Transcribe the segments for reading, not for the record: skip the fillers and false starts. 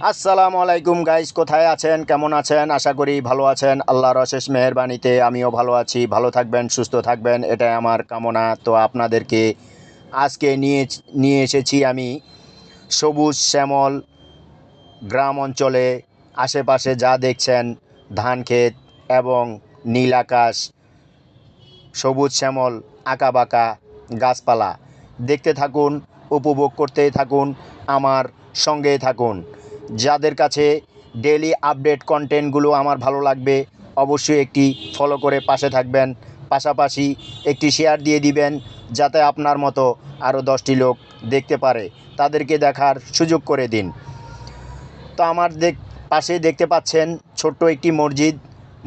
আসসালামু আলাইকুম গাইস, কোথায় আছেন, কেমন আছেন? আশা করি ভালো আছেন। আল্লাহর অশেষ মেহেরবানিতে আমিও ভালো আছি। ভালো থাকবেন, সুস্থ থাকবেন, এটাই আমার কামনা। তো আপনাদেরকে আজকে নিয়ে এসেছি আমি সবুজ শ্যামল গ্রাম অঞ্চলে। আশেপাশে যা দেখছেন ধান ক্ষেত এবং নীল আকাশ, সবুজ শ্যামল আঁকাবাঁকা গাছপালা। দেখতে থাকুন, উপভোগ করতেই থাকুন, আমার সঙ্গেই থাকুন। যাদের কাছে ডেইলি আপডেট কন্টেন্টগুলো আমার ভালো লাগবে অবশ্যই একটি ফলো করে পাশে থাকবেন, পাশাপাশি একটি শেয়ার দিয়ে দিবেন যাতে আপনার মতো আরও 10টি লোক দেখতে পারে, তাদেরকে দেখার সুযোগ করে দিন। তো আমার পাশে দেখতে পাচ্ছেন ছোট্ট একটি মসজিদ।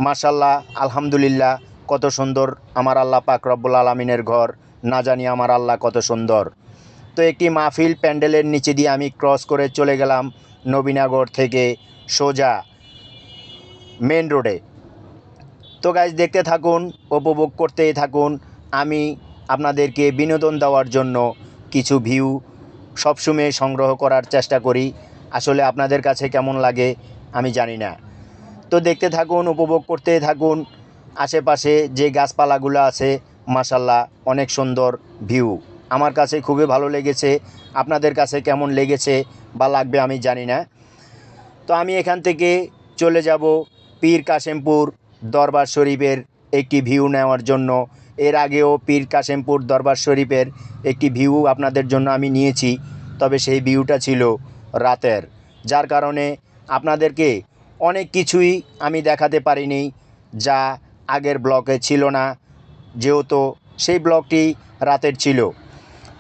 মাশাল্লাহ, আলহামদুলিল্লাহ, কত সুন্দর আমার আল্লাহ পাক রব্বুল আলামিনের ঘর। না জানি আমার আল্লাহ কত সুন্দর। তো একটি মাহফিল প্যান্ডেলের নিচে দিয়ে আমি ক্রস করে চলে গেলাম নবীনগর থেকে সোজা মেন রোডে। তো গাইজ দেখতে থাকুন, উপভোগ করতেই থাকুন। আমি আপনাদেরকে বিনোদন দেওয়ার জন্য কিছু ভিউ সবসময় সংগ্রহ করার চেষ্টা করি। আসলে আপনাদের কাছে কেমন লাগে আমি জানি না। তো দেখতে থাকুন, উপভোগ করতে থাকুন। আশেপাশে যে গাছপালাগুলো আছে মাশাল্লাহ অনেক সুন্দর ভিউ, আমার কাছে খুবই ভালো লেগেছে। আপনাদের কাছে কেমন লেগেছে বা লাগবে আমি জানি না। তো আমি এখান থেকে চলে যাব পীর কাশেমপুর দরবার শরীফের একটি ভিউ নেওয়ার জন্য। এর আগেও পীর কাশেমপুর দরবার শরীফের একটি ভিউ আপনাদের জন্য আমি নিয়েছি, তবে সেই ভিউটা ছিল রাতের, যার কারণে আপনাদেরকে অনেক কিছুই আমি দেখাতে পারিনি যা আগের ব্লগে ছিল না, যেহেতু সেই ব্লগটি রাতের ছিল।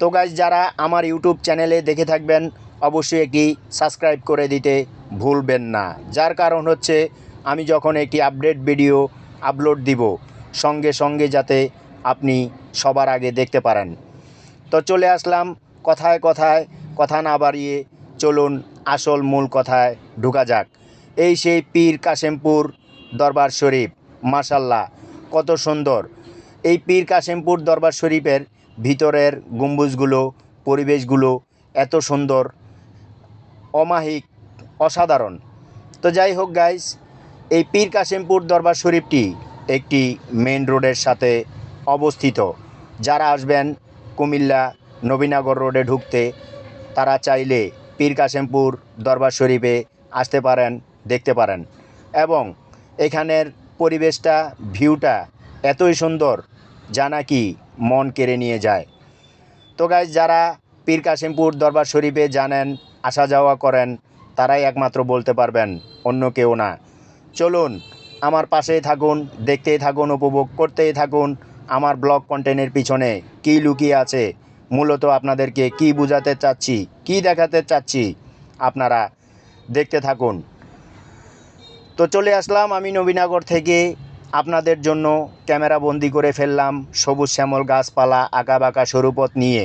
তো গাইজ, যারা আমার ইউটিউব চ্যানেলে দেখে থাকবেন অবশ্যই একটি সাবস্ক্রাইব করে দিতে ভুলবেন না। যার কারণ হচ্ছে আমি যখন একটি আপডেট ভিডিও আপলোড দিব সঙ্গে সঙ্গে যাতে আপনি সবার আগে দেখতে পারেন। তো চলে আসলাম কথায় কথায় কথা না বাড়িয়ে চলুন আসল মূল কথায় ঢোকা যাক। এই সেই পীর কাশেমপুর দরবার শরীফ। মাশাল্লাহ, কত সুন্দর এই পীর কাশেমপুর দরবার শরীফের ভিতরের গম্বুজগুলো, পরিবেশগুলো এত সুন্দর, অমায়িক, অসাধারণ। তো যাই হোক গাইস, এই পীর কাশেমপুর দরবার শরীফটি একটি মেন রোডের সাথে অবস্থিত। যারা আসবেন কুমিল্লা নবীনগর রোডে ঢুকতে, তারা চাইলে পীর কাশেমপুর দরবার শরীফে আসতে পারেন, দেখতে পারেন। এবং এখানের পরিবেশটা, ভিউটা এতই সুন্দর যা নাকি মন কেড়ে নিয়ে যায়। তো গাইজ, যারা পীর কাশেমপুর দরবার শরীফে জানেন, আসা যাওয়া করেন, তারাই একমাত্র বলতে পারবেন, অন্য কেউ না। চলুন আমার পাশেই থাকুন, দেখতেই থাকুন, উপভোগ করতেই থাকুন আমার ব্লগ কন্টেন্টের পিছনে কী লুকিয়ে আছে, মূলত আপনাদেরকে কি বোঝাতে চাচ্ছি, কি দেখাতে চাচ্ছি, আপনারা দেখতে থাকুন। তো চলে আসলাম আমি নবীনগর থেকে, আপনাদের জন্য ক্যামেরা বন্দি করে ফেললাম সবুজ শ্যামল গাছপালা, আঁকাবাঁকা সরু পথ নিয়ে।